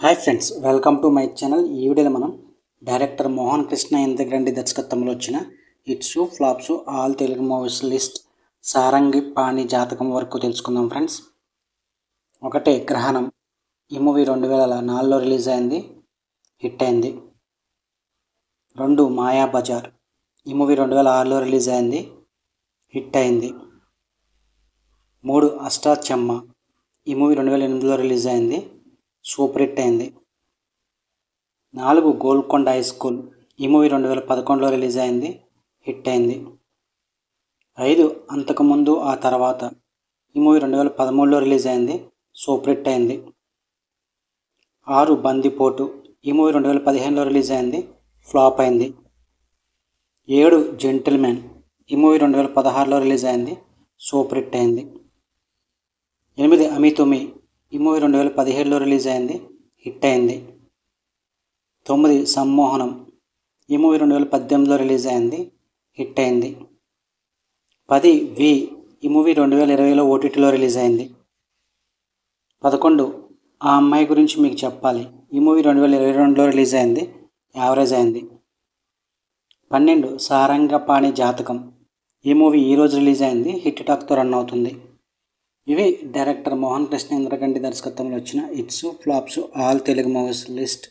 Hi friends, welcome to my channel. ఈ వీడియోలో మనం డైరెక్టర్ మోహన్ కృష్ణ ఇంద్రగంటి దర్శకత్వంలో వచ్చిన hits flops all Telugu movies list Sarangi Pani Jathakam వరకు తెలుసుకుందాం ఫ్రెండ్స్. ఒకటే గ్రహణం. ఈ మూవీ 2004లో రిలీజ్ అయింది, హిట్ అయింది. 2 మాయాబజార్. ఈ మూవీ 2006లో రిలీజ్ అయింది, హిట్ అయింది. 3 అష్టాచెమ్మ. ఈ మూవీ 2008లో రిలీజ్ అయింది, సూపర్ హిట్ అయింది. 4 గోల్కొండ హై స్కూల్. ఈ మూవీ 2011లో రిలీజ్ అయింది, హిట్ అయింది. 5 అంతకుముందు ఆ తర్వాత. ఈ మూవీ 2013లో రిలీజ్ అయింది, సూపర్ హిట్ అయింది. 6 బందిపోటు. ఈ మూవీ 2015లో రిలీజ్ అయింది, ఫ్లాప్ అయింది. 7 జెంటిల్మెన్. ఈ మూవీ 2016లో రిలీజ్ అయింది, సూపర్ హిట్ అయింది. 8 అమితుమి. ఈ మూవీ 2017లో రిలీజ్ అయింది, హిట్ అయింది. 9 సమ్మోహనం. ఈ మూవీ 2018లో రిలీజ్ అయింది, హిట్ అయింది. 10 వి. ఈ మూవీ 2020లో ఓటీటీలో రిలీజ్ అయింది. 11 ఆ అమ్మాయి గురించి మీకు చెప్పాలి. ఈ మూవీ 2022లో రిలీజ్ అయింది, యావరేజ్ అయింది. 12 సారంగపాణి జాతకం. ఈ మూవీ ఈరోజు రిలీజ్ అయింది, హిట్ టాక్తో రన్ అవుతుంది. ఇవి డైరెక్టర్ మోహన్ కృష్ణ ఇంద్రగంటి దర్శకత్వంలో వచ్చిన hits flops all Telugu movies list.